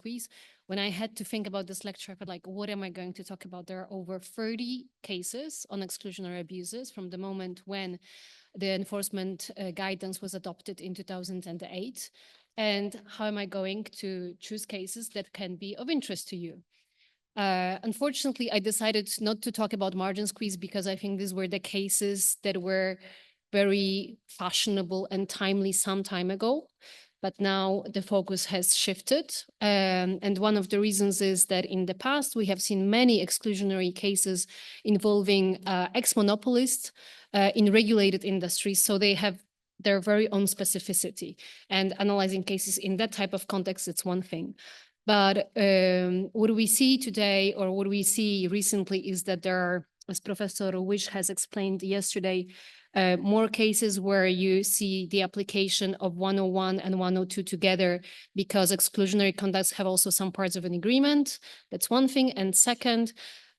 quiz. When I had to think about this lecture, I felt like, what am I going to talk about? There are over 30 cases on exclusionary abuses from the moment when the enforcement guidance was adopted in 2008. And how am I going to choose cases that can be of interest to you? Unfortunately, I decided not to talk about margin squeeze because I think these were the cases that were very fashionable and timely some time ago. But now the focus has shifted. And one of the reasons is that in the past, we have seen many exclusionary cases involving ex-monopolists in regulated industries. So they have their very own specificity. And analyzing cases in that type of context, it's one thing. But what we see today, or what we see recently, is that there are, as Professor Wish has explained yesterday, more cases where you see the application of 101 and 102 together, because exclusionary conducts have also some parts of an agreement. That's one thing. And second,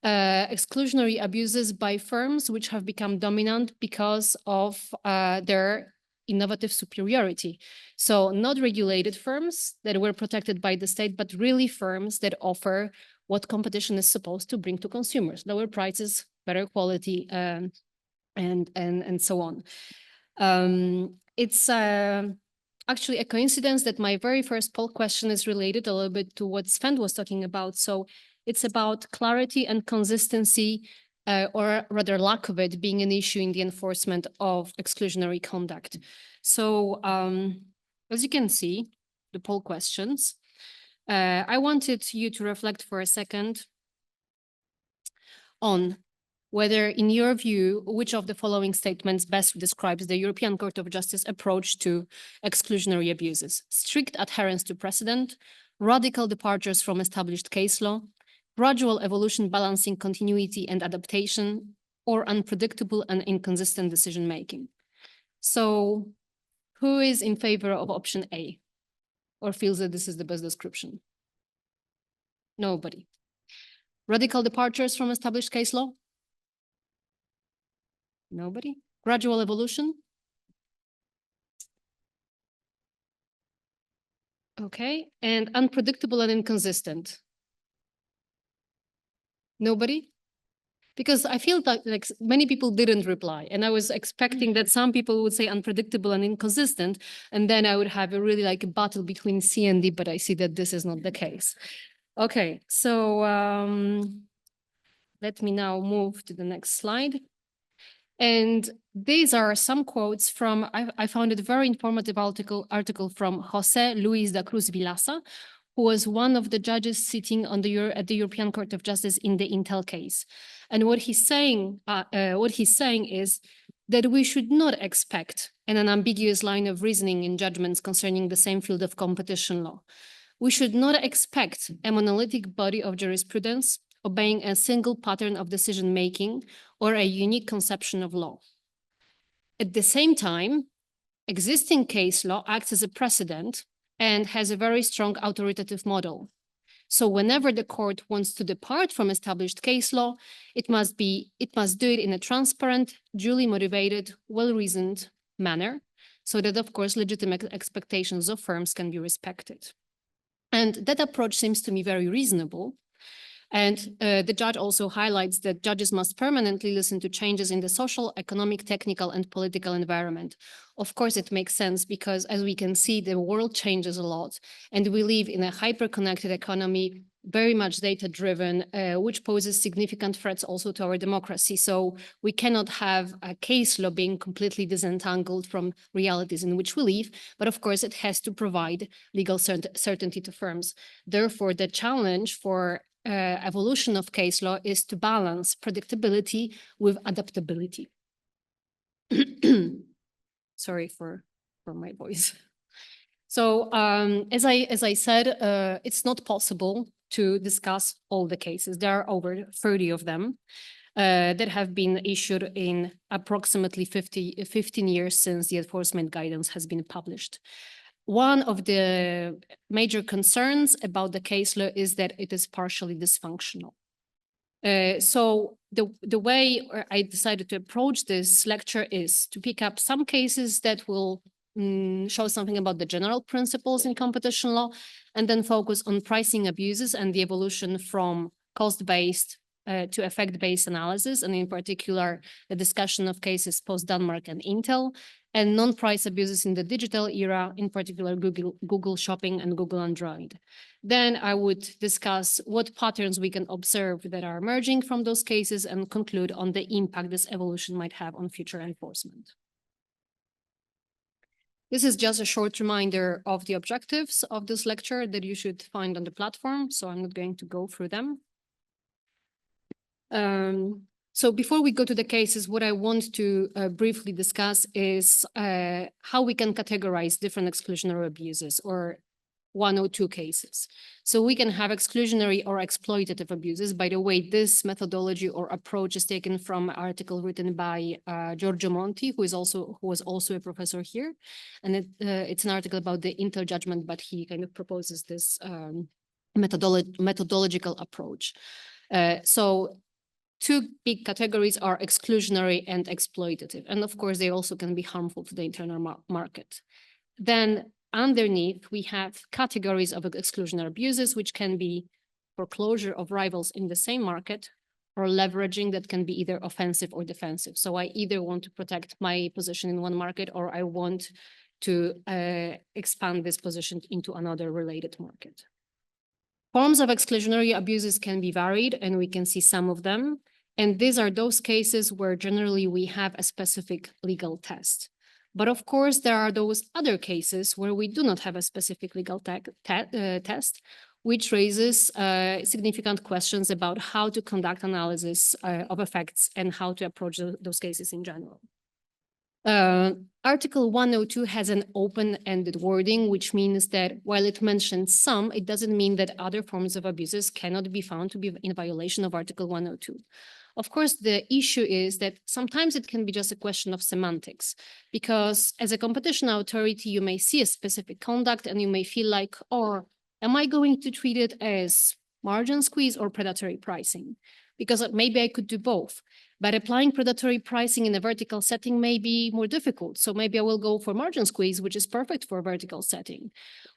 exclusionary abuses by firms which have become dominant because of their innovative superiority. So not regulated firms that were protected by the state, but really firms that offer what competition is supposed to bring to consumers: lower prices, better quality, and so on. It's actually a coincidence that my very first poll question is related a little bit to what Sven was talking about. So it's about clarity and consistency, or rather lack of it, being an issue in the enforcement of exclusionary conduct. So as you can see, the poll questions, I wanted you to reflect for a second on whether, in your view, which of the following statements best describes the European Court of Justice approach to exclusionary abuses: strict adherence to precedent, radical departures from established case law, gradual evolution balancing continuity and adaptation, or unpredictable and inconsistent decision-making. So who is in favor of option A, or feels that this is the best description? Nobody. Radical departures from established case law? Nobody. Gradual evolution? Okay. And unpredictable and inconsistent? Nobody? Because I feel like many people didn't reply, and I was expecting that some people would say unpredictable and inconsistent, and then I would have a really like a battle between C and D, but I see that this is not the case. Okay, so let me now move to the next slide. And these are some quotes from, I found it a very informative article from José Luis da Cruz Villasa, who was one of the judges sitting on at the European Court of Justice in the Intel case. And what he's saying is that we should not expect an unambiguous line of reasoning in judgments concerning the same field of competition law. We should not expect a monolithic body of jurisprudence obeying a single pattern of decision-making or a unique conception of law. At the same time, existing case law acts as a precedent and has a very strong authoritative model. So whenever the court wants to depart from established case law, it must do it in a transparent, duly motivated, well-reasoned manner, so that, of course, legitimate expectations of firms can be respected. And that approach seems to me very reasonable. And the judge also highlights that judges must permanently listen to changes in the social, economic, technical, and political environment. Of course, it makes sense because, as we can see, the world changes a lot, and we live in a hyper-connected economy, very much data-driven, which poses significant threats also to our democracy. So we cannot have a case law being completely disentangled from realities in which we live, but of course, it has to provide legal certainty to firms. Therefore, the challenge for evolution of case law is to balance predictability with adaptability. Sorry for my voice. So as I said, it's not possible to discuss all the cases. There are over 30 of them that have been issued in approximately 15 years since the enforcement guidance has been published. One of the major concerns about the case law is that it is partially dysfunctional. So the way I decided to approach this lecture is to pick up some cases that will show something about the general principles in competition law, and then focus on pricing abuses and the evolution from cost-based to effect-based analysis, and in particular, the discussion of cases post-Denmark and Intel, and non-price abuses in the digital era, in particular Google Shopping and Google Android. Then I would discuss what patterns we can observe that are emerging from those cases and conclude on the impact this evolution might have on future enforcement. This is just a short reminder of the objectives of this lecture that you should find on the platform, so I'm not going to go through them. So before we go to the cases, what I want to briefly discuss is how we can categorize different exclusionary abuses or 102 cases. So we can have exclusionary or exploitative abuses. By the way, this methodology or approach is taken from an article written by Giorgio Monti, who was also a professor here. And it's an article about the Intel judgment, but he kind of proposes this methodological approach. So two big categories are exclusionary and exploitative. And of course, they also can be harmful to the internal market. Then underneath, we have categories of exclusionary abuses, which can be foreclosure of rivals in the same market or leveraging that can be either offensive or defensive. So I either want to protect my position in one market or I want to expand this position into another related market. Forms of exclusionary abuses can be varied, and we can see some of them. And these are those cases where generally we have a specific legal test. But of course, there are those other cases where we do not have a specific legal test, which raises significant questions about how to conduct analysis of effects and how to approach those cases in general. Article 102 has an open-ended wording, which means that while it mentions some, it doesn't mean that other forms of abuses cannot be found to be in violation of Article 102. Of course, the issue is that sometimes it can be just a question of semantics, because as a competition authority, you may see a specific conduct and you may feel like, or am I going to treat it as margin squeeze or predatory pricing? Because maybe I could do both. But applying predatory pricing in a vertical setting may be more difficult. So maybe I will go for margin squeeze, which is perfect for a vertical setting.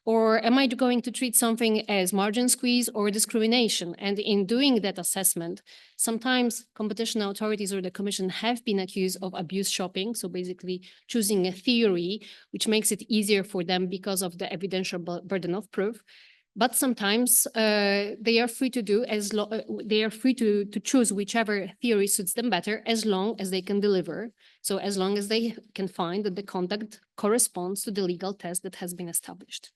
Or am I going to treat something as margin squeeze or discrimination? And in doing that assessment, sometimes competition authorities or the commission have been accused of abuse shopping. So basically choosing a theory, which makes it easier for them because of the evidential burden of proof. But sometimes they are free to do to choose whichever theory suits them better, as long as they can deliver. So as long as they can find that the conduct corresponds to the legal test that has been established.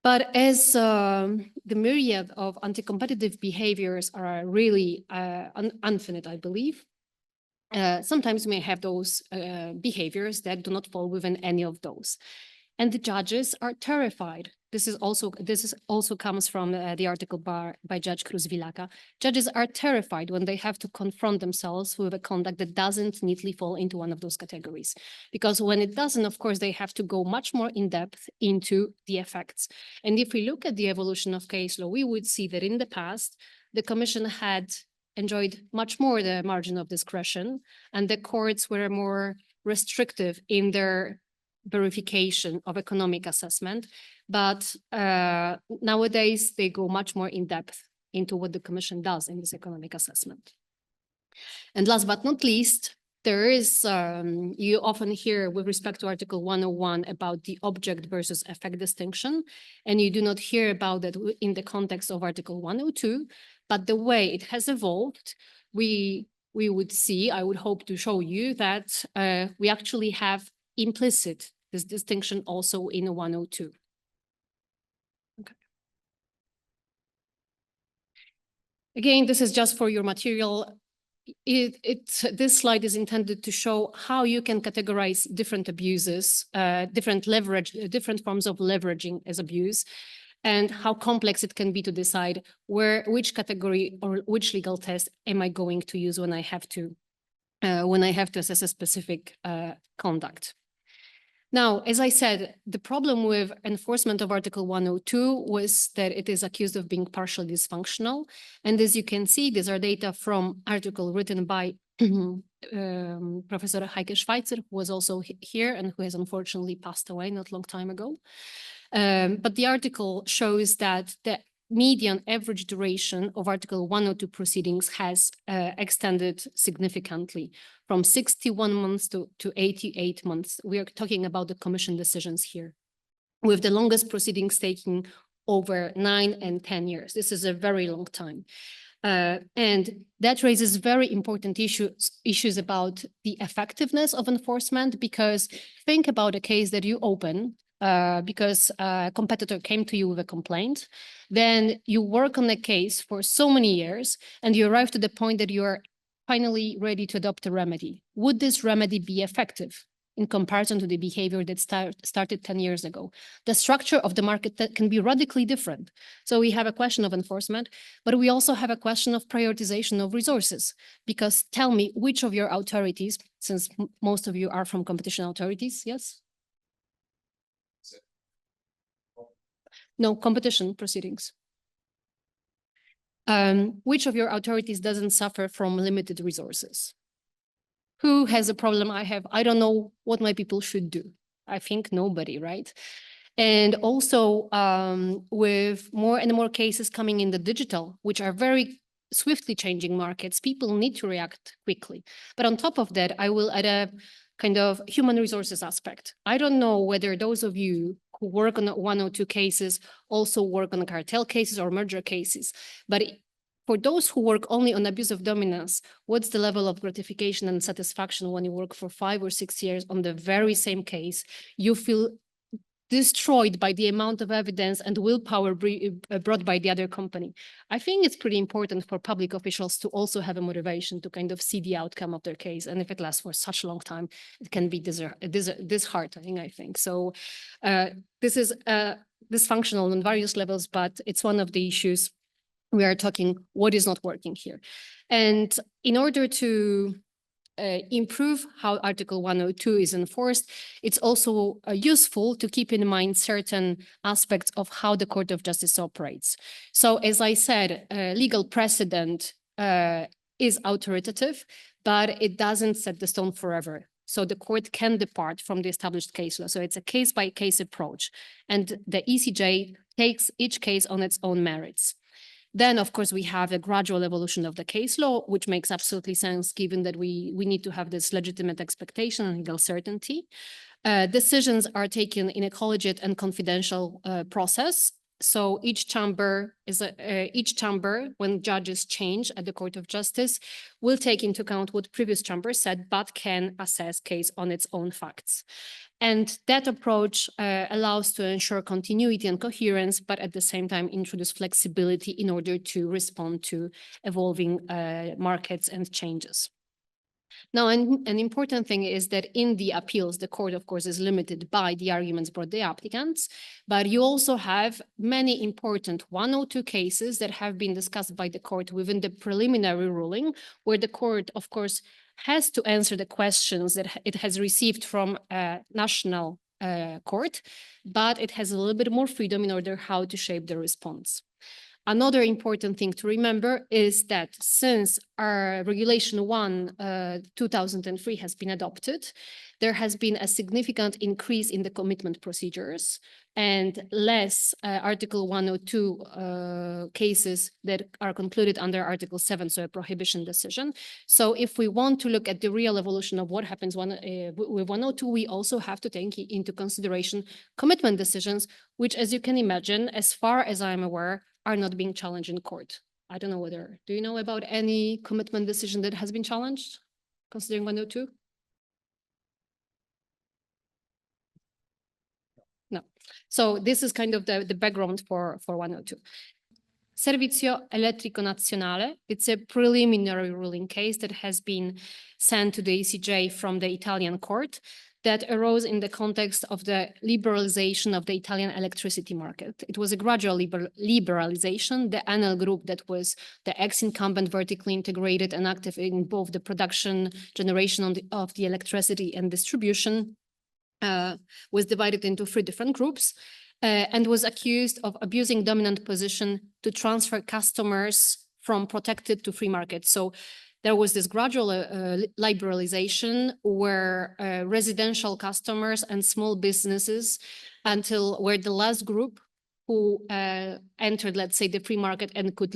But as the myriad of anti-competitive behaviors are really infinite, I believe, sometimes we may have those behaviors that do not fall within any of those. And the judges are terrified. This also comes from the article by Judge Cruz-Villaca. Judges are terrified when they have to confront themselves with a conduct that doesn't neatly fall into one of those categories. Because when it doesn't, of course, they have to go much more in depth into the effects. And if we look at the evolution of case law, we would see that in the past, the commission had enjoyed much more the margin of discretion, and the courts were more restrictive in their verification of economic assessment. But nowadays, they go much more in depth into what the commission does in this economic assessment. And last but not least, there is, you often hear with respect to Article 101 about the object versus effect distinction, and you do not hear about that in the context of Article 102, but the way it has evolved, we would see, I would hope to show you that we actually have implicit this distinction also in 102. Okay. Again, this is just for your material. This slide is intended to show how you can categorize different abuses, different forms of leveraging as abuse, and how complex it can be to decide which category or which legal test am I going to use when I have to assess a specific conduct. Now, as I said, the problem with enforcement of Article 102 was that it is accused of being partially dysfunctional. And as you can see, these are data from article written by Professor Heike Schweitzer, who was also here and who has unfortunately passed away not a long time ago. But the article shows that the median average duration of Article 102 proceedings has extended significantly from 61 months to 88 months. We are talking about the commission decisions here, with the longest proceedings taking over 9 and 10 years. This is a very long time. And that raises very important issues about the effectiveness of enforcement, because think about a case that you open because a competitor came to you with a complaint, then you work on the case for so many years and you arrive to the point that you are finally ready to adopt a remedy. Would this remedy be effective in comparison to the behavior that started 10 years ago? The structure of the market that can be radically different. So we have a question of enforcement, but we also have a question of prioritization of resources. Because tell me, which of your authorities, since most of you are from competition authorities, yes? No, competition proceedings. Which of your authorities doesn't suffer from limited resources? Who has a problem I have? I don't know what my people should do. I think nobody, right? And also with more and more cases coming in the digital, which are very swiftly changing markets, people need to react quickly. But on top of that, I will add a kind of human resources aspect. I don't know whether those of you who work on 102 cases also work on cartel cases or merger cases. But for those who work only on abusive dominance, what's the level of gratification and satisfaction when you work for 5 or 6 years on the very same case? You feel destroyed by the amount of evidence and willpower brought by the other company. I think it's pretty important for public officials to also have a motivation to kind of see the outcome of their case. And if it lasts for such a long time, it can be disheartening, I think. So this is dysfunctional on various levels, but it's one of the issues we are talking what is not working here. And in order to improve how Article 102 is enforced, it's also useful to keep in mind certain aspects of how the Court of Justice operates. So as I said, legal precedent is authoritative, but it doesn't set the stone forever. So the court can depart from the established case law. So it's a case-by-case approach. And the ECJ takes each case on its own merits. Then, of course, we have a gradual evolution of the case law, which makes absolutely sense given that we need to have this legitimate expectation and legal certainty. Decisions are taken in a collegiate and confidential process. So each chamber, when judges change at the Court of Justice, will take into account what previous chamber said, but can assess case on its own facts. And that approach allows to ensure continuity and coherence, but at the same time introduce flexibility in order to respond to evolving markets and changes. Now, an important thing is that in the appeals, the court, of course, is limited by the arguments brought by applicants, but you also have many important 102 cases that have been discussed by the court within the preliminary ruling, where the court, of course, has to answer the questions that it has received from a national court, but it has a little bit more freedom in order how to shape the response. Another important thing to remember is that since our Regulation 1, 2003 has been adopted, there has been a significant increase in the commitment procedures and less Article 102 cases that are concluded under Article 7, so a prohibition decision. So if we want to look at the real evolution of what happens with 102, we also have to take into consideration commitment decisions, which, as you can imagine, as far as I'm aware, are not being challenged in court. I don't know whether, do you know about any commitment decision that has been challenged, considering 102? No. So this is kind of the background for 102. Servizio Elettrico Nazionale, it's a preliminary ruling case that has been sent to the ECJ from the Italian court that arose in the context of the liberalization of the Italian electricity market. It was a gradual liberalization. The Enel Group, that was the ex-incumbent, vertically integrated and active in both the production, generation of the electricity and distribution, was divided into 3 different groups and was accused of abusing dominant position to transfer customers from protected to free market. So there was this gradual liberalization where residential customers and small businesses were the last group who entered, let's say, the free market and could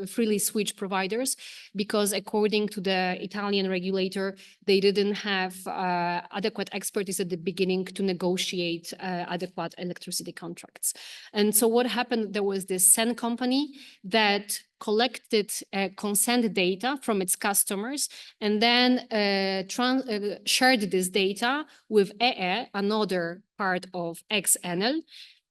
freely switch providers, because according to the Italian regulator, they didn't have adequate expertise at the beginning to negotiate adequate electricity contracts. And so what happened, there was this SEN company that collected consent data from its customers and then shared this data with EE, another part of ex-Enel.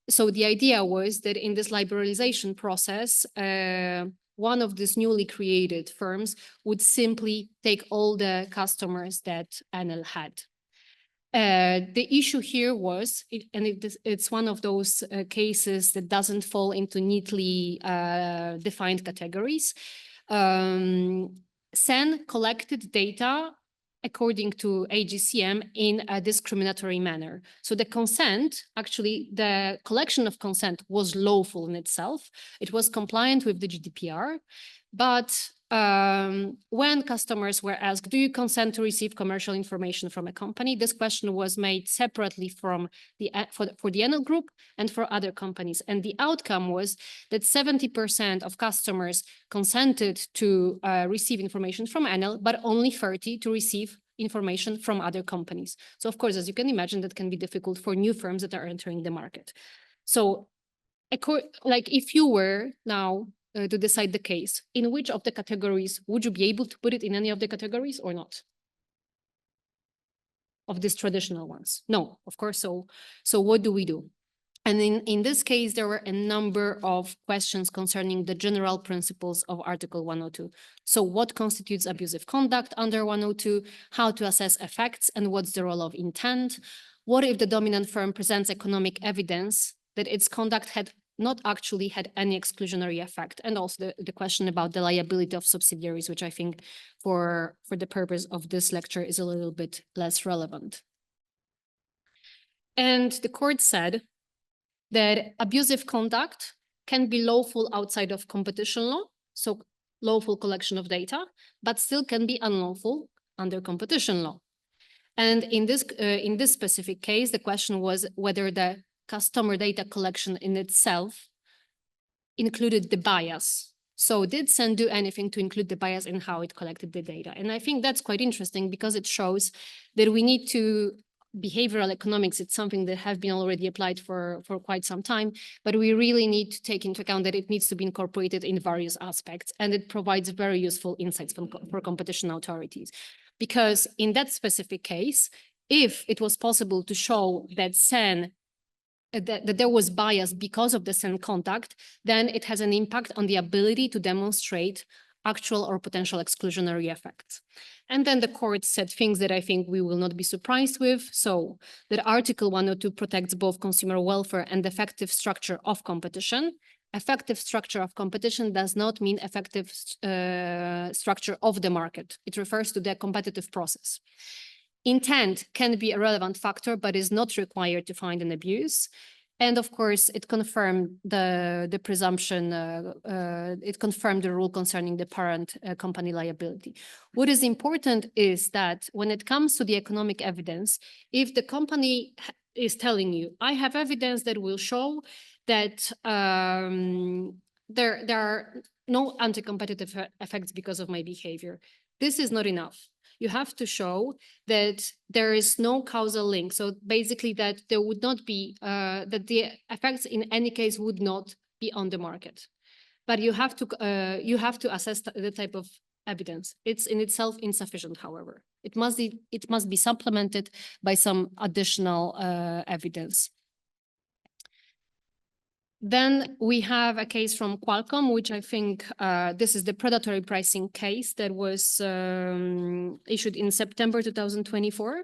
So the idea was that in this liberalization process, one of these newly created firms would simply take all the customers that Enel had. The issue here was, it's one of those cases that doesn't fall into neatly defined categories. SEN collected data according to AGCM in a discriminatory manner. So the consent, actually, the collection of consent was lawful in itself. It was compliant with the GDPR, but when customers were asked, do you consent to receive commercial information from a company? This question was made separately from for the Enel group and for other companies. And the outcome was that 70% of customers consented to receive information from Enel, but only 30% to receive information from other companies. So of course, as you can imagine, that can be difficult for new firms that are entering the market. So like if you were now to decide the case, in which of the categories would you be able to put it in any of the categories or not? Of these traditional ones? No, of course. So what do we do? And in this case, there were a number of questions concerning the general principles of Article 102. So what constitutes abusive conduct under 102? How to assess effects and what's the role of intent? What if the dominant firm presents economic evidence that its conduct had not actually had any exclusionary effect? And also the question about the liability of subsidiaries, which I think for the purpose of this lecture is a little bit less relevant. And the court said that abusive conduct can be lawful outside of competition law, so lawful collection of data, but still can be unlawful under competition law. And in this specific case, the question was whether the customer data collection in itself included the bias. So did SEN do anything to include the bias in how it collected the data? And I think that's quite interesting because it shows that we need to behavioral economics. It's something that has been already applied for quite some time, but we really need to take into account that it needs to be incorporated in various aspects, and it provides very useful insights for competition authorities. Because in that specific case, if it was possible to show that SEN that there was bias because of the SEN conduct, then it has an impact on the ability to demonstrate actual or potential exclusionary effects. And then the court said things that I think we will not be surprised with. So that Article 102 protects both consumer welfare and effective structure of competition. Effective structure of competition does not mean effective structure of the market. It refers to the competitive process. Intent can be a relevant factor, but is not required to find an abuse. And of course, it confirmed the presumption, it confirmed the rule concerning the parent company liability. What is important is that when it comes to the economic evidence, if the company is telling you, I have evidence that will show that there are no anti-competitive effects because of my behavior, this is not enough. You have to show that there is no causal link. So basically that there would not be, that the effects in any case would not be on the market. But you have to assess the type of evidence. It's in itself insufficient, however. It must be supplemented by some additional evidence. Then we have a case from Qualcomm, which I think this is the predatory pricing case that was issued in September 2024,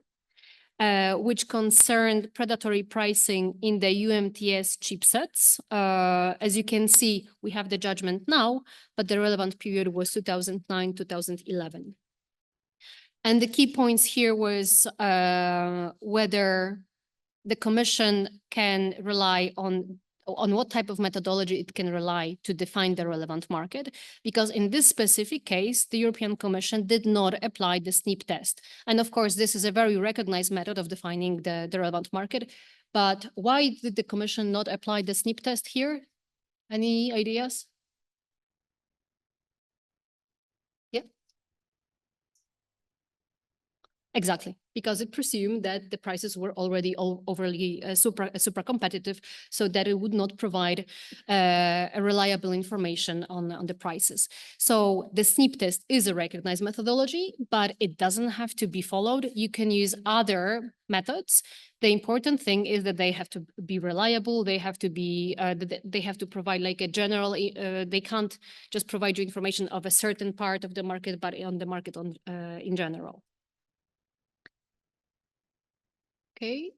which concerned predatory pricing in the UMTS chipsets. As you can see, we have the judgment now, but the relevant period was 2009-2011. And the key points here was whether the Commission can rely on what type of methodology it can rely to define the relevant market, because in this specific case, the European Commission did not apply the SNP test. And of course, this is a very recognized method of defining the relevant market. But why did the Commission not apply the SNP test here? Any ideas? Yeah. Exactly, because it presumed that the prices were already overly super competitive, so that it would not provide a reliable information on the prices. So the SNP test is a recognized methodology, but it doesn't have to be followed. You can use other methods. The important thing is that they have to be reliable. They have to be they have to provide like a general. They can't just provide you information of a certain part of the market, but on the market in general. Okay.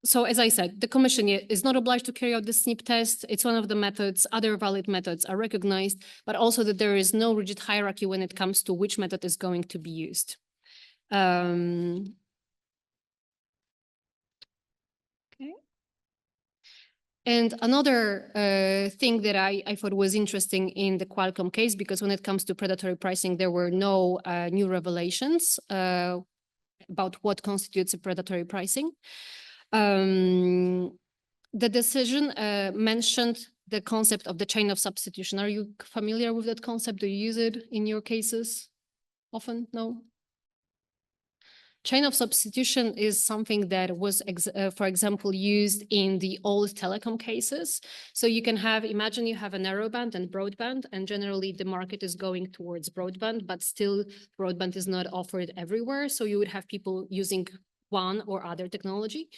So as I said, the Commission is not obliged to carry out the SNP test. It's one of the methods. Other valid methods are recognized, but also that there is no rigid hierarchy when it comes to which method is going to be used. Okay. And another thing that I thought was interesting in the Qualcomm case, because when it comes to predatory pricing, there were no new revelations about what constitutes a predatory pricing. The decision mentioned the concept of the chain of substitution. Are you familiar with that concept? Do you use it in your cases often? No? Chain of substitution is something that was, for example, used in the old telecom cases. So you can have, imagine you have a narrowband and broadband, and generally the market is going towards broadband, but still broadband is not offered everywhere. So you would have people using one or other technology.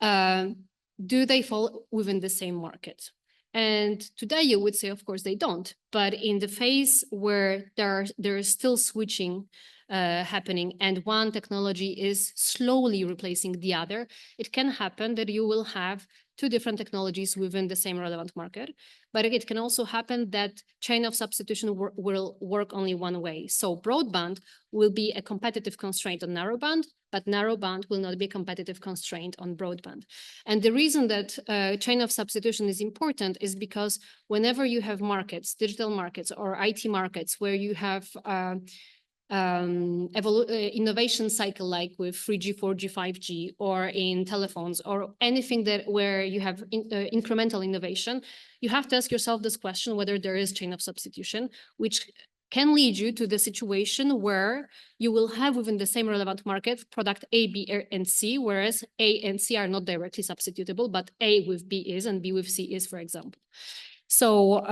Do they fall within the same market? And today you would say, of course, they don't. But in the phase where there is still switching happening and one technology is slowly replacing the other, it can happen that you will have two different technologies within the same relevant market. But it can also happen that chain of substitution will work only one way. So broadband will be a competitive constraint on narrowband, but narrowband will not be a competitive constraint on broadband. And the reason that chain of substitution is important is because whenever you have markets, digital markets or IT markets, where you have innovation cycle like with 3G, 4G, 5G, or in telephones, or anything that where you have incremental innovation, you have to ask yourself this question whether there is chain of substitution, which can lead you to the situation where you will have within the same relevant market product A, B, and C, whereas A and C are not directly substitutable, but A with B is and B with C is, for example. So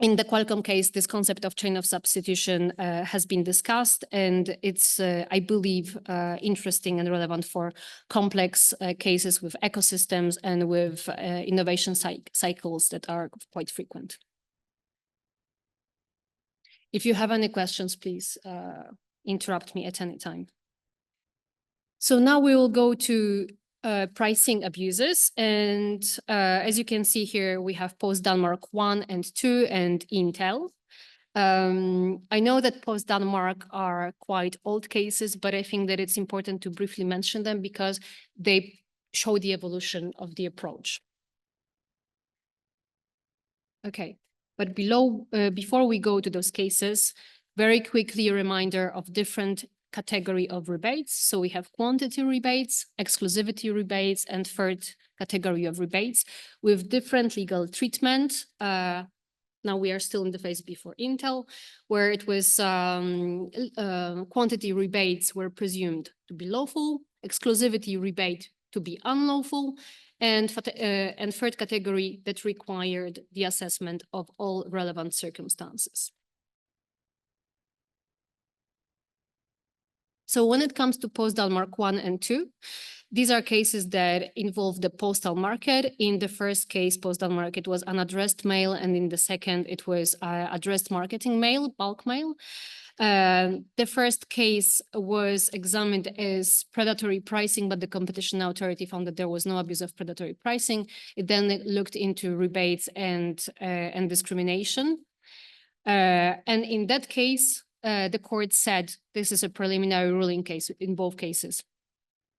in the Qualcomm case, this concept of chain of substitution has been discussed, and it's, I believe, interesting and relevant for complex cases with ecosystems and with innovation cycles that are quite frequent. If you have any questions, please interrupt me at any time. So now we will go to pricing abuses. And as you can see here, we have post-Denmark 1 and 2 and Intel. I know that post-Denmark are quite old cases, but I think that it's important to briefly mention them because they show the evolution of the approach. Okay, but before we go to those cases, very quickly a reminder of different category of rebates. So we have quantity rebates, exclusivity rebates, and third category of rebates with different legal treatment. Now we are still in the phase before Intel, where it was quantity rebates were presumed to be lawful, exclusivity rebate to be unlawful, and third category that required the assessment of all relevant circumstances. So when it comes to post-Denmark 1 and 2, These are cases that involve the postal market. In the first case, postal market was unaddressed mail, and in the second, it was addressed marketing mail, bulk mail. The first case was examined as predatory pricing, but the competition authority found that there was no abuse of predatory pricing. It then looked into rebates and discrimination. And in that case, the court said, this is a preliminary ruling case in both cases,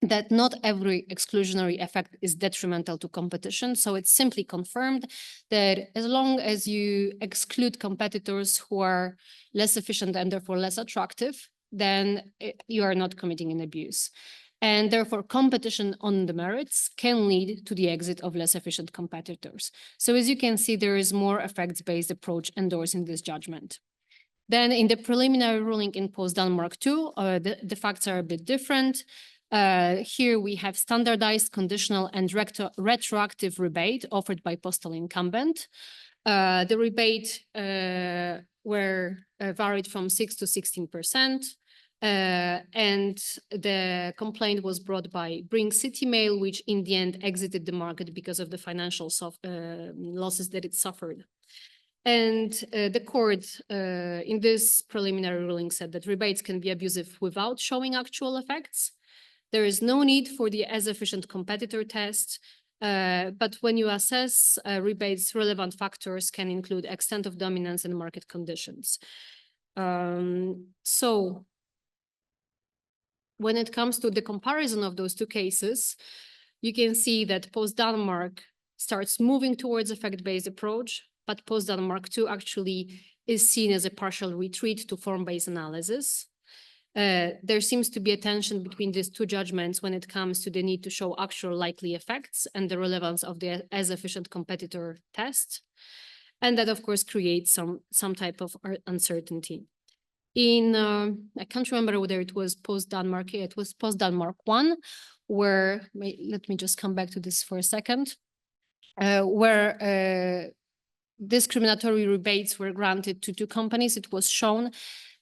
that not every exclusionary effect is detrimental to competition. So it's simply confirmed that as long as you exclude competitors who are less efficient and therefore less attractive, then you are not committing an abuse. And therefore, competition on the merits can lead to the exit of less efficient competitors. So as you can see, there is more effects-based approach endorsed in this judgment. Then in the preliminary ruling in Post-Denmark 2, the facts are a bit different. Here we have standardized, conditional, and retroactive rebate offered by postal incumbent. The rebate were varied from 6 to 16%. And the complaint was brought by Bring City Mail, which in the end exited the market because of the financial losses that it suffered. And the court in this preliminary ruling said that rebates can be abusive without showing actual effects. There is no need for the as efficient competitor test, but when you assess rebates, relevant factors can include extent of dominance and market conditions. So when it comes to the comparison of those two cases, you can see that Post-Denmark starts moving towards effect-based approach, but Post-Denmark 2 actually is seen as a partial retreat to form-based analysis. There seems to be a tension between these two judgments when it comes to the need to show actual likely effects and the relevance of the as efficient competitor test. And that, of course, creates some type of uncertainty. In, I can't remember whether it was Post-Denmark, it was Post-Denmark 1, where, let me just come back to this for a second, where discriminatory rebates were granted to two companies. It was shown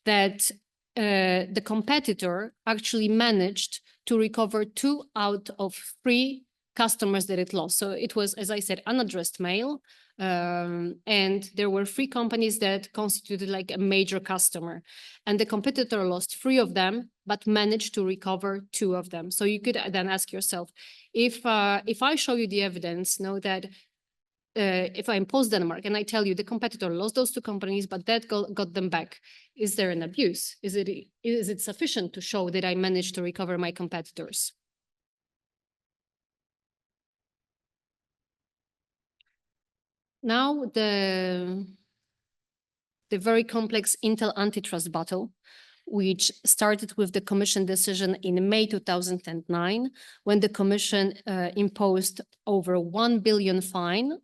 that the competitor actually managed to recover 2 out of 3 customers that it lost. So it was, as I said, unaddressed mail, and there were 3 companies that constituted like a major customer, and the competitor lost 3 of them, but managed to recover 2 of them. So you could then ask yourself, if I show you the evidence, know that if I impose Denmark and I tell you the competitor lost those 2 companies, but that got them back, is there an abuse? Is it sufficient to show that I managed to recover my competitors? Now the very complex Intel antitrust battle, which started with the Commission decision in May 2009, when the Commission imposed over 1 billion fine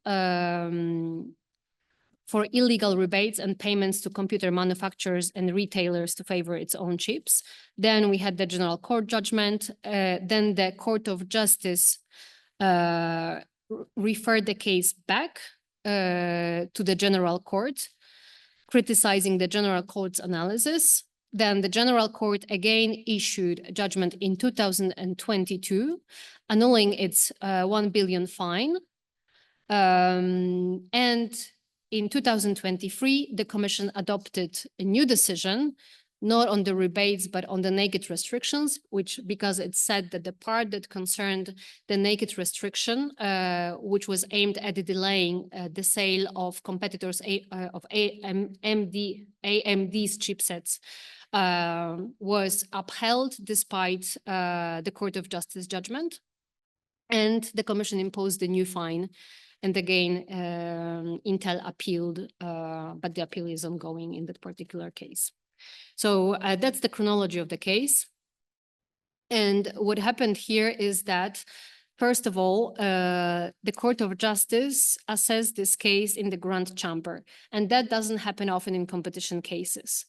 for illegal rebates and payments to computer manufacturers and retailers to favor its own chips. Then we had the General Court judgment. Then the Court of Justice referred the case back to the General Court, criticizing the General Court's analysis. Then the General Court again issued a judgment in 2022, annulling its 1 billion fine. And in 2023, the Commission adopted a new decision, not on the rebates, but on the naked restrictions, which because it said that the part that concerned the naked restriction, which was aimed at delaying the sale of competitors of AMD's chipsets, was upheld despite the Court of Justice judgment. And the Commission imposed a new fine. And again, Intel appealed, but the appeal is ongoing in that particular case. So that's the chronology of the case. And what happened here is that, first of all, the Court of Justice assessed this case in the Grand Chamber, and that doesn't happen often in competition cases.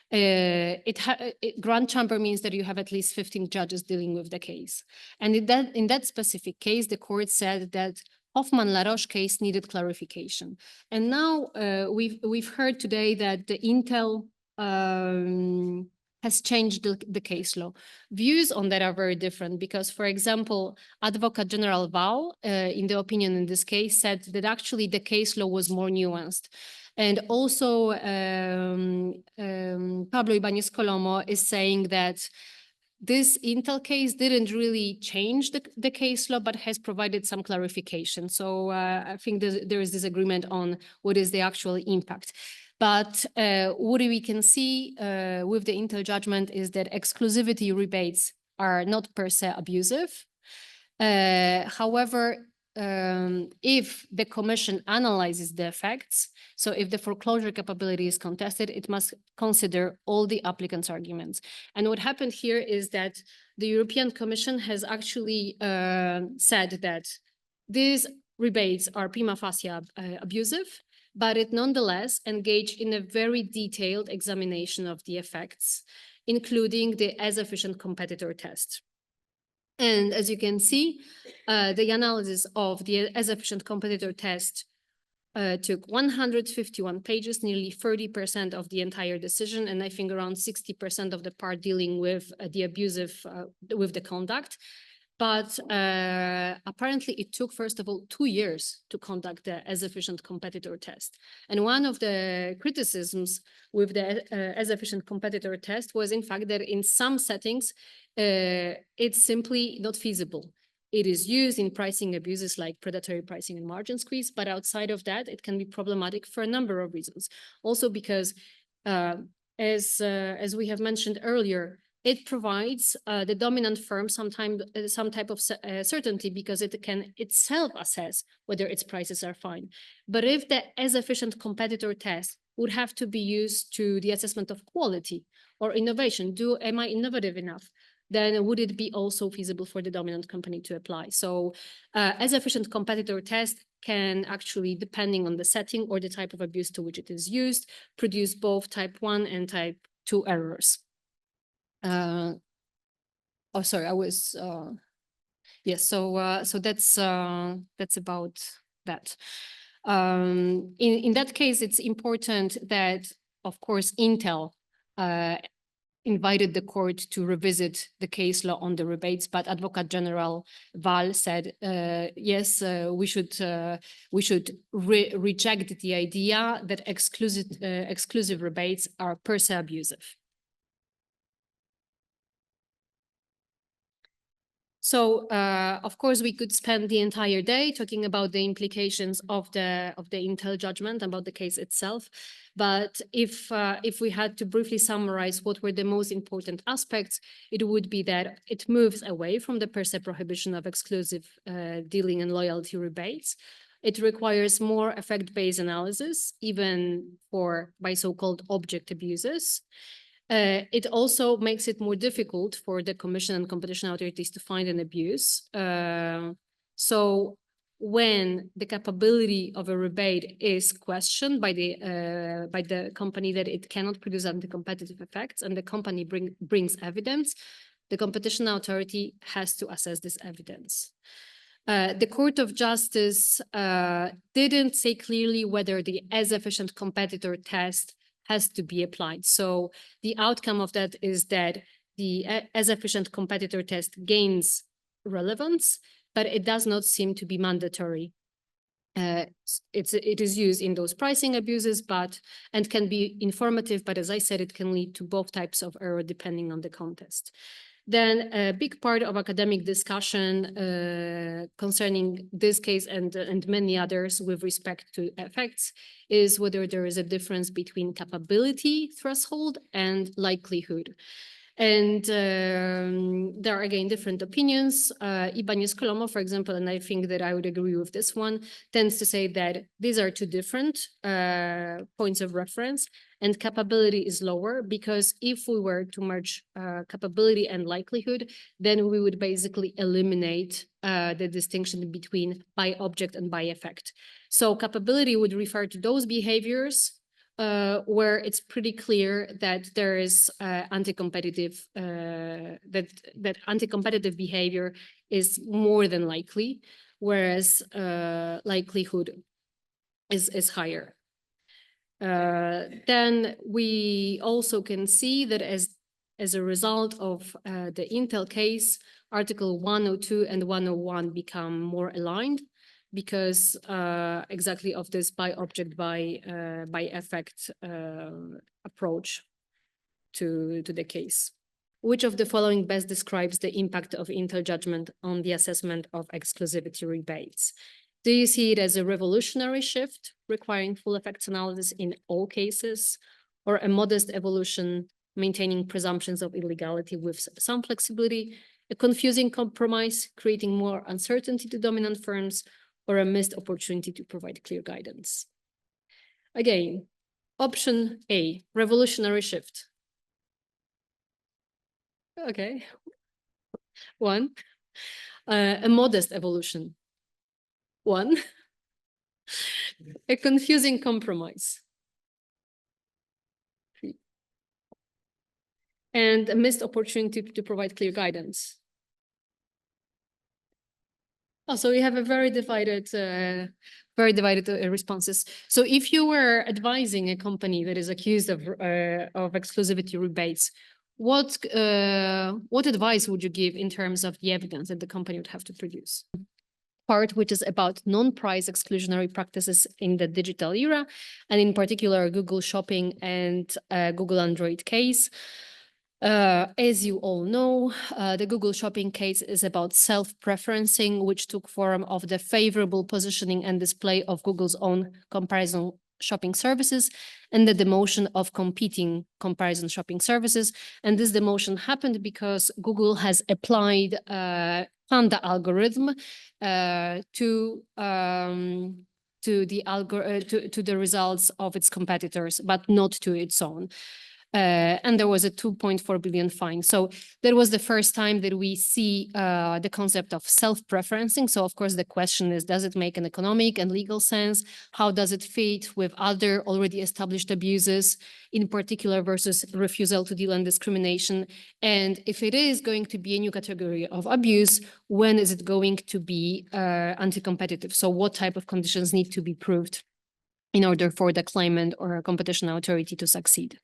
Grand Chamber means that you have at least 15 judges dealing with the case. And in that specific case, the court said that Hoffman-LaRoche case needed clarification. And now we've heard today that the Intel has changed the case law. Views on that are very different because, for example, Advocate General Val, in the opinion in this case, said that actually the case law was more nuanced. And also Pablo Ibáñez Colomo is saying that this Intel case didn't really change the case law, but has provided some clarification. So I think there is disagreement on what is the actual impact. But what we can see with the Intel judgment is that exclusivity rebates are not per se abusive. However, if the commission analyzes the effects, so if the foreclosure capability is contested, it must consider all the applicant's arguments. And what happened here is that the European Commission has actually said that these rebates are prima facie abusive, but it nonetheless engaged in a very detailed examination of the effects, including the as efficient competitor test. And as you can see, the analysis of the as efficient competitor test took 151 pages, nearly 30% of the entire decision, and I think around 60% of the part dealing with the abusive, with the conduct. But apparently it took, first of all, 2 years to conduct the as efficient competitor test. And one of the criticisms with the as efficient competitor test was, in fact, that in some settings, it's simply not feasible. It is used in pricing abuses like predatory pricing and margin squeeze, but outside of that, it can be problematic for a number of reasons. Also because, as we have mentioned earlier, it provides the dominant firm some type of certainty because it can itself assess whether its prices are fine. But if the as efficient competitor test would have to be used to the assessment of quality or innovation, am I innovative enough? Then would it be also feasible for the dominant company to apply? So as efficient competitor test can actually, depending on the setting or the type of abuse to which it is used, produce both type 1 and type 2 errors. Oh, sorry, I was, yes, so that's about that. In that case, it's important that, of course, Intel invited the court to revisit the case law on the rebates, but Advocate General Val said, yes, we should reject the idea that exclusive rebates are per se abusive. So, of course, we could spend the entire day talking about the implications of the Intel judgment, about the case itself. But if we had to briefly summarize what were the most important aspects, it would be that it moves away from the per se prohibition of exclusive dealing and loyalty rebates. It requires more effect-based analysis, even by so-called object abuses. It also makes it more difficult for the Commission and competition authorities to find an abuse. So when the capability of a rebate is questioned by the company that it cannot produce anti-competitive effects and the company brings evidence, the competition authority has to assess this evidence. The Court of Justice didn't say clearly whether the as efficient competitor test has to be applied. So the outcome of that is that the as efficient competitor test gains relevance, but it does not seem to be mandatory. It is used in those pricing abuses, and can be informative, but as I said, it can lead to both types of error depending on the context. Then a big part of academic discussion concerning this case and many others with respect to effects is whether there is a difference between capability threshold and likelihood. And there are, again, different opinions. Ibáñez Colomo, for example, and I think that I would agree with this one, tends to say that these are two different points of reference, and capability is lower, because if we were to merge capability and likelihood, then we would basically eliminate the distinction between by object and by effect. So capability would refer to those behaviors where it's pretty clear that there is anti-competitive, that anti-competitive behavior is more than likely, whereas likelihood is higher. Then we also can see that as as a result of the Intel case, Article 102 and 101 become more aligned because exactly of this by object by effect approach to the case. Which of the following best describes the impact of Intel judgment on the assessment of exclusivity rebates? Do you see it as a revolutionary shift requiring full effects analysis in all cases, or a modest evolution maintaining presumptions of illegality with some flexibility, a confusing compromise creating more uncertainty to dominant firms, or a missed opportunity to provide clear guidance? Again, option A, revolutionary shift. Okay. One, a modest evolution. One, a confusing compromise. And a missed opportunity to provide clear guidance. Oh, so we have a very divided responses. So if you were advising a company that is accused of exclusivity rebates, what advice would you give in terms of the evidence that the company would have to produce? Part which is about non-price exclusionary practices in the digital era, and in particular Google Shopping and Google Android case. As you all know, the Google Shopping case is about self-preferencing, which took form of the favorable positioning and display of Google's own comparison shopping services and the demotion of competing comparison shopping services. And this demotion happened because Google has applied Panda algorithm to the results of its competitors, but not to its own. And there was a 2.4 billion fine. So that was the first time that we see the concept of self-preferencing. So of course, the question is, does it make an economic and legal sense? How does it fit with other already established abuses, in particular versus refusal to deal and discrimination? And if it is going to be a new category of abuse, when is it going to be anti-competitive? So what type of conditions need to be proved in order for the claimant or a competition authority to succeed?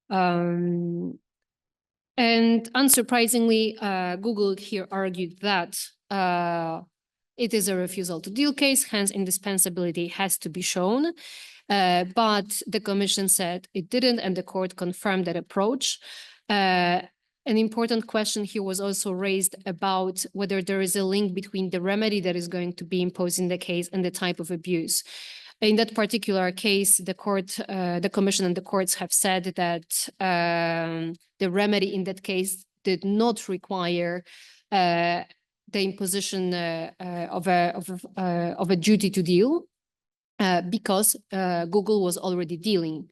And unsurprisingly, Google here argued that it is a refusal to deal case, hence indispensability has to be shown. But the commission said it didn't, and the court confirmed that approach. An important question here was also raised about whether there is a link between the remedy that is going to be imposed in the case and the type of abuse. In that particular case, the court, the commission and the courts have said that the remedy in that case did not require the imposition of a duty to deal because Google was already dealing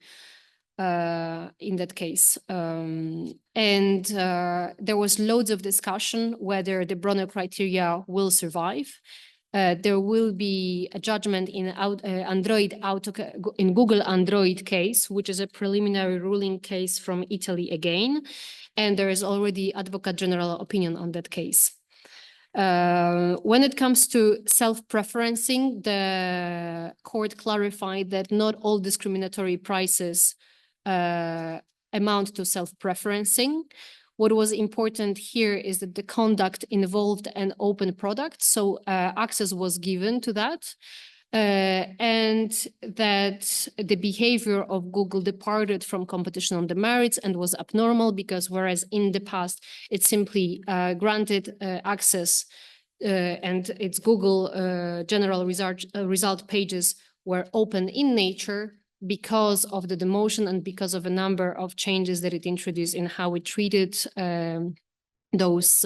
in that case. And there was loads of discussion whether the Bronner criteria will survive. There will be a judgment in Google Android case, which is a preliminary ruling case from Italy again, and there is already Advocate General opinion on that case. When it comes to self-preferencing, the court clarified that not all discriminatory prices amount to self-preferencing. What was important here is that the conduct involved an open product, so access was given to that, and that the behavior of Google departed from competition on the merits and was abnormal, because whereas in the past it simply granted access and its Google general result pages were open in nature, because of the demotion and because of a number of changes that it introduced in how it treated those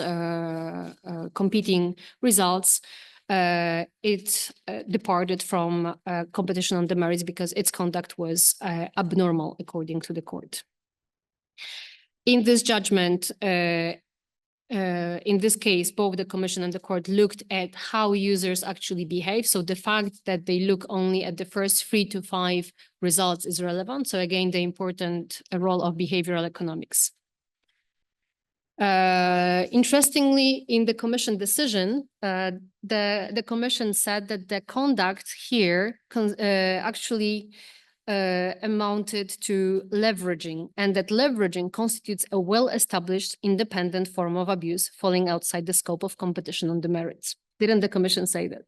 competing results, it departed from competition on the merits because its conduct was abnormal, according to the court. In this judgment, in this case, both the commission and the court looked at how users actually behave. So the fact that they look only at the first 3 to 5 results is relevant. So again, the important role of behavioral economics. Interestingly, in the commission decision, the commission said that the conduct here actually amounted to leveraging, and that leveraging constitutes a well-established independent form of abuse falling outside the scope of competition on the merits. Didn't the Commission say that?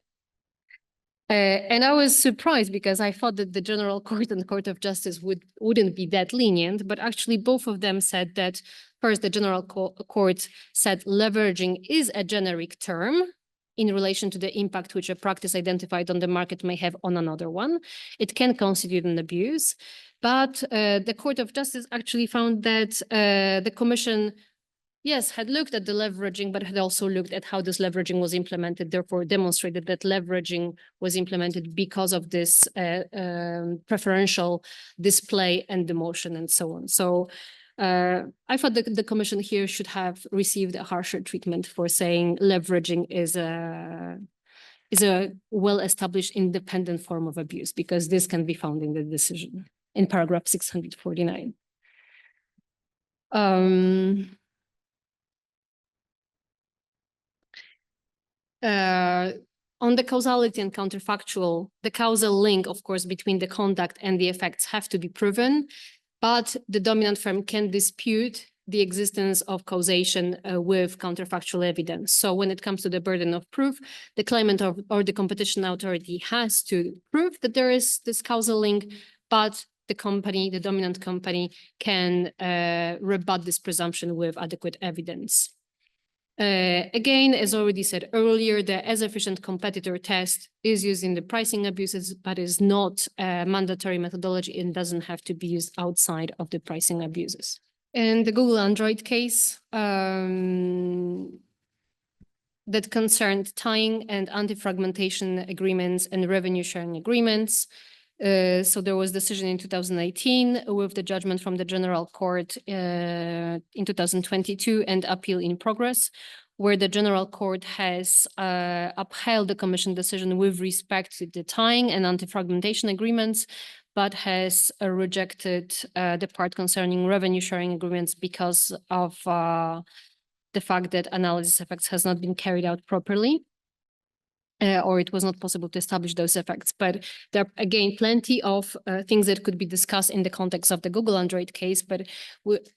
And I was surprised because I thought that the General Court and the Court of Justice wouldn't be that lenient, but actually both of them said that first, the General Court said leveraging is a generic term in relation to the impact which a practice identified on the market may have on another one. It can constitute an abuse, but the Court of Justice actually found that the Commission, yes, had looked at the leveraging, but had also looked at how this leveraging was implemented, therefore demonstrated that leveraging was implemented because of this preferential display and demotion and so on. So I thought that the Commission here should have received a harsher treatment for saying leveraging is a well-established independent form of abuse, because this can be found in the decision in paragraph 649. On the causality and counterfactual, the causal link, of course, between the conduct and the effects have to be proven, but the dominant firm can dispute the existence of causation with counterfactual evidence. So when it comes to the burden of proof, the claimant or the competition authority has to prove that there is this causal link, but the company, the dominant company, can rebut this presumption with adequate evidence. Again, as already said earlier, the as efficient competitor test is used in the pricing abuses, but is not a mandatory methodology and doesn't have to be used outside of the pricing abuses. And the Google Android case that concerned tying and anti-fragmentation agreements and revenue sharing agreements. So there was decision in 2018 with the judgment from the General Court in 2022 and appeal in progress, where the General Court has upheld the Commission decision with respect to the tying and anti-fragmentation agreements, but has rejected the part concerning revenue sharing agreements because of the fact that analysis effects has not been carried out properly. Or it was not possible to establish those effects. But there are, again, plenty of things that could be discussed in the context of the Google Android case. But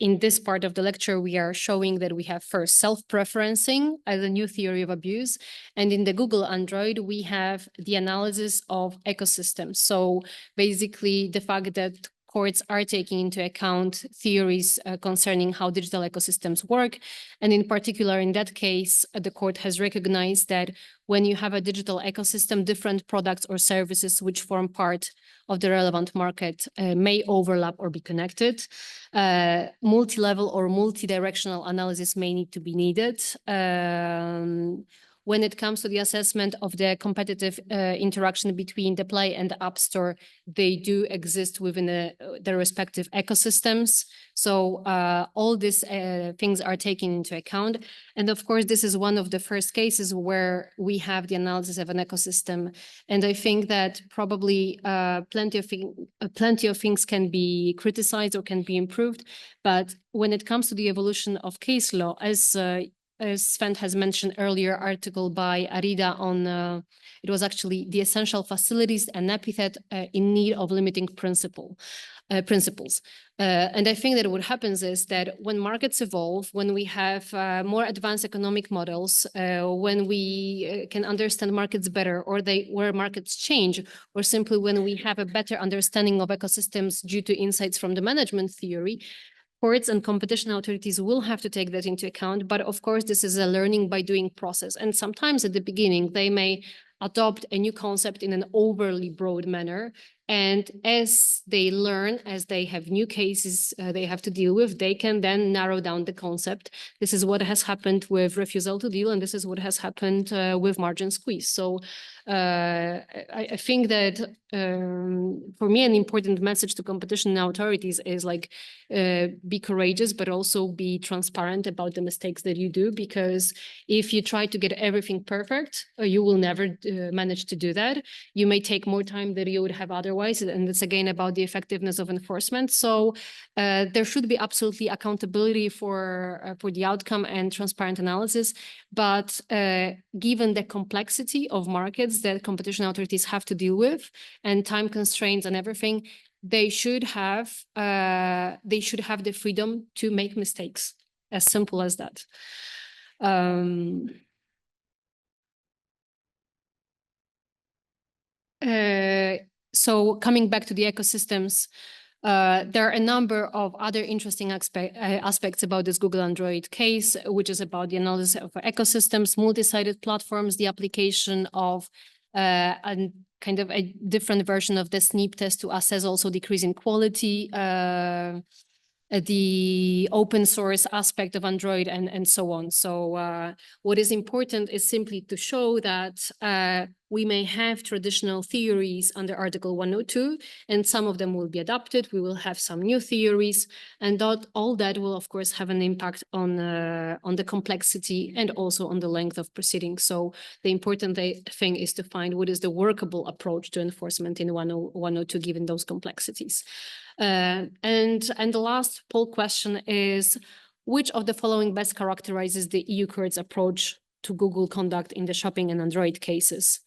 in this part of the lecture, we are showing that we have first self-preferencing as a new theory of abuse. And in the Google Android, we have the analysis of ecosystems. So basically the fact that courts are taking into account theories concerning how digital ecosystems work. And in particular, in that case, the court has recognized that when you have a digital ecosystem, different products or services which form part of the relevant market may overlap or be connected. Multi-level or multi-directional analysis may need to be needed. When it comes to the assessment of the competitive interaction between the Play and the App Store, they do exist within the respective ecosystems. So all these things are taken into account. And of course, this is one of the first cases where we have the analysis of an ecosystem. And I think that probably plenty of things can be criticized or can be improved. But when it comes to the evolution of case law, as Sven has mentioned earlier, article by Arida on, it was actually the essential facilities, an epithet in need of limiting principles. And I think that what happens is that when markets evolve, when we have more advanced economic models, when we can understand markets better, or where markets change, or simply when we have a better understanding of ecosystems due to insights from the management theory, courts and competition authorities will have to take that into account. But of course, this is a learning by doing process. And sometimes at the beginning, they may adopt a new concept in an overly broad manner. And as they learn, as they have new cases they have to deal with, they can then narrow down the concept. This is what has happened with refusal to deal, and this is what has happened with margin squeeze. So I think that for me, an important message to competition authorities is like, be courageous, but also be transparent about the mistakes that you do, because if you try to get everything perfect, you will never manage to do that. You may take more time than you would have otherwise. And it's again about the effectiveness of enforcement. So there should be absolutely accountability for the outcome and transparent analysis. But given the complexity of markets that competition authorities have to deal with and time constraints and everything, they should have the freedom to make mistakes. As simple as that. So coming back to the ecosystems, there are a number of other interesting aspects about this Google Android case, which is about the analysis of ecosystems, multi-sided platforms, the application of a kind of a different version of the SNP test to assess also decreasing quality, the open source aspect of Android and so on. So what is important is simply to show that we may have traditional theories under Article 102, and some of them will be adopted. We will have some new theories, and all that will, of course, have an impact on the complexity and also on the length of proceedings. So the important thing is to find what is the workable approach to enforcement in 102, given those complexities. And the last poll question is, which of the following best characterizes the EU Court's approach to Google conduct in the shopping and Android cases?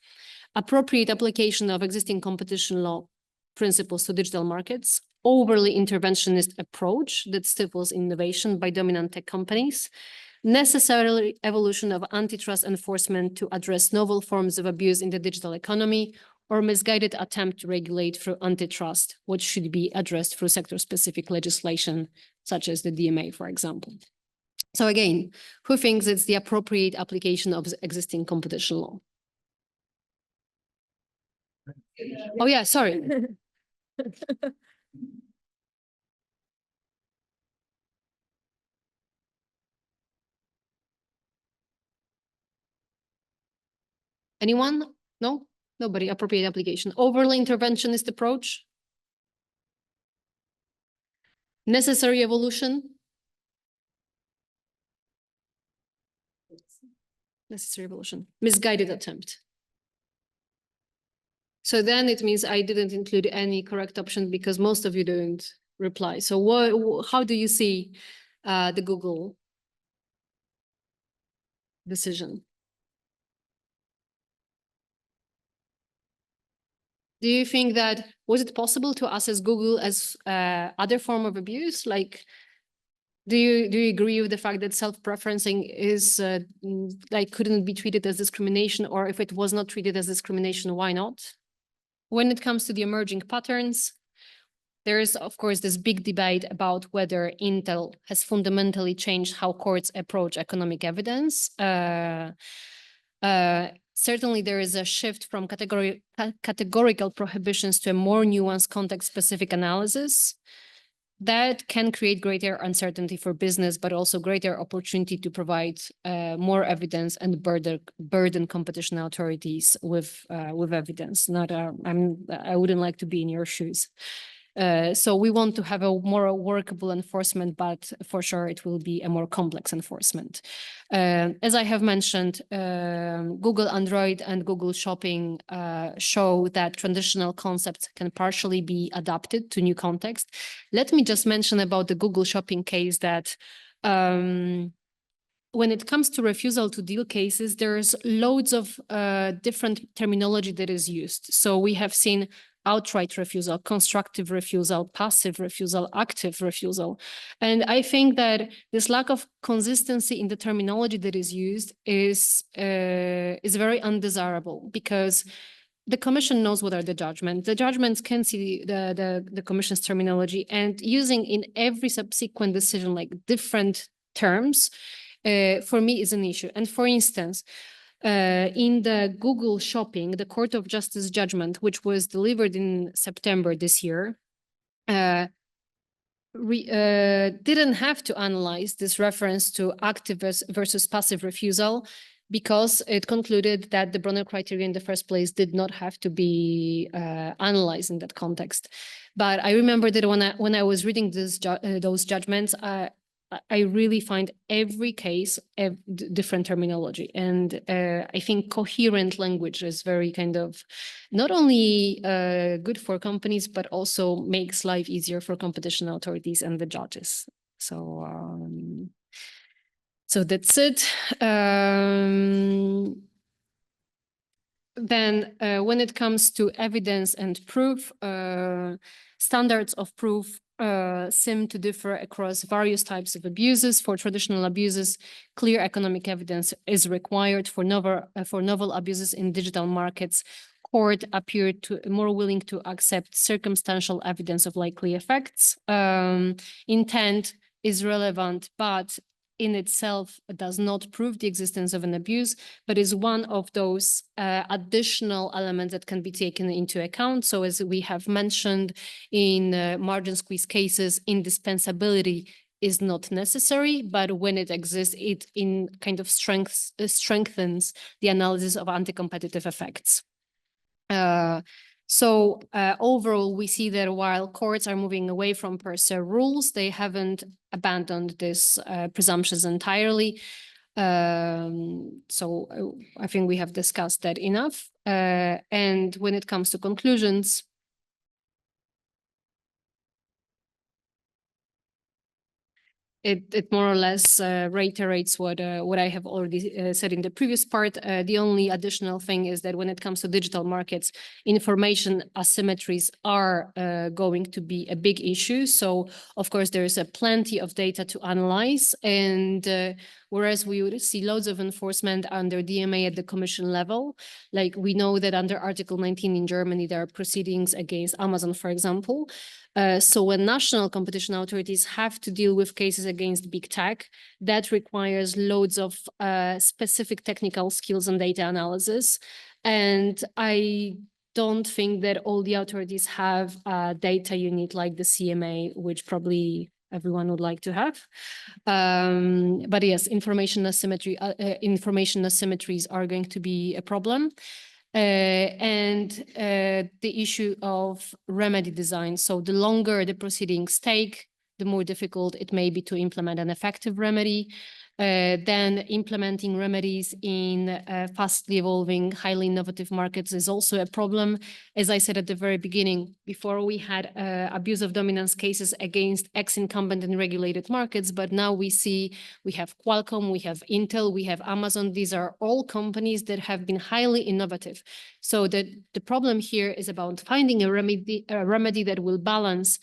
Appropriate application of existing competition law principles to digital markets, overly interventionist approach that stifles innovation by dominant tech companies, necessarily evolution of antitrust enforcement to address novel forms of abuse in the digital economy, or misguided attempt to regulate through antitrust, which should be addressed through sector-specific legislation, such as the DMA, for example. So again, who thinks it's the appropriate application of existing competition law? Oh yeah, sorry. Anyone? No? Nobody. Appropriate application. Overly interventionist approach. Necessary evolution. Necessary evolution. Misguided attempt. So then it means I didn't include any correct option because most of you didn't reply. So how do you see the Google decision? Do you think that, was it possible to assess Google as other form of abuse? Like, do you agree with the fact that self-preferencing is like couldn't be treated as discrimination, or if it was not treated as discrimination, why not? When it comes to the emerging patterns, there is, of course, this big debate about whether Intel has fundamentally changed how courts approach economic evidence. Certainly, there is a shift from categorical prohibitions to a more nuanced context-specific analysis that can create greater uncertainty for business, but also greater opportunity to provide more evidence and burden competition authorities with evidence. I wouldn't like to be in your shoes. So we want to have a more workable enforcement, but for sure it will be a more complex enforcement. As I have mentioned, Google Android and Google Shopping show that traditional concepts can partially be adapted to new context. Let me just mention about the Google Shopping case that when it comes to refusal to deal cases, there's loads of different terminology that is used. So we have seen outright refusal, constructive refusal, passive refusal, active refusal. And I think that this lack of consistency in the terminology that is used is very undesirable, because the commission knows what are the judgments. The judgments can see the commission's terminology, and using in every subsequent decision like different terms, for me is an issue. And for instance, in the Google Shopping, the Court of Justice judgment, which was delivered in September this year, didn't have to analyze this reference to active versus passive refusal, because it concluded that the Bronner criteria in the first place did not have to be analyzed in that context. But I remember that when I was reading those judgments, I really find every case a different terminology. And I think coherent language is very kind of not only good for companies, but also makes life easier for competition authorities and the judges. So, so that's it. Then when it comes to evidence and proof, Standards of proof seem to differ across various types of abuses. For traditional abuses, clear economic evidence is required. For novel abuses in digital markets, court appeared to more willing to accept circumstantial evidence of likely effects. Intent is relevant, but in itself does not prove the existence of an abuse, but is one of those additional elements that can be taken into account. So as we have mentioned in margin squeeze cases, indispensability is not necessary, but when it exists, it in kind of strengthens the analysis of anti-competitive effects. So overall, we see that while courts are moving away from per se rules, they haven't abandoned these presumptions entirely. So I think we have discussed that enough. And when it comes to conclusions, it more or less reiterates what I have already said in the previous part. The only additional thing is that when it comes to digital markets, information asymmetries are going to be a big issue. So of course, there is plenty of data to analyze, and whereas we would see loads of enforcement under DMA at the commission level, like we know that under Article 19 in Germany, there are proceedings against Amazon, for example. So when national competition authorities have to deal with cases against big tech, that requires loads of specific technical skills and data analysis. And I don't think that all the authorities have a data unit like the CMA, which probably everyone would like to have. But yes, information asymmetries are going to be a problem. And the issue of remedy design. So the longer the proceedings take, the more difficult it may be to implement an effective remedy. Then implementing remedies in fastly evolving, highly innovative markets is also a problem. As I said at the very beginning, before we had abuse of dominance cases against ex-incumbent and regulated markets, but now we see we have Qualcomm, we have Intel, we have Amazon. These are all companies that have been highly innovative. So the problem here is about finding a remedy that will balance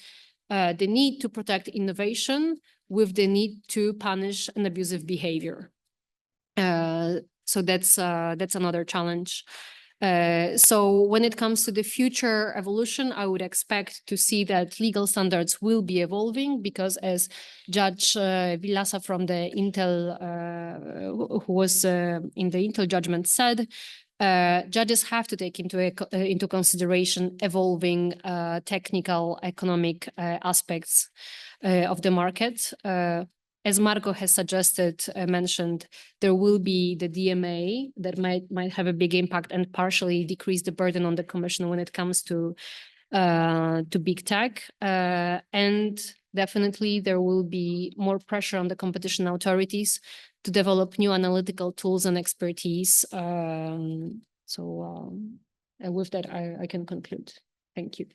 the need to protect innovation with the need to punish an abusive behavior. So that's another challenge. So when it comes to the future evolution, I would expect to see that legal standards will be evolving, because as Judge Villasa from the Intel, who was in the Intel judgment said, judges have to take into consideration evolving technical, economic aspects of the market. As Marco has mentioned, there will be the DMA that might have a big impact and partially decrease the burden on the commission when it comes to big tech. And definitely there will be more pressure on the competition authorities to develop new analytical tools and expertise. So with that, I can conclude. Thank you.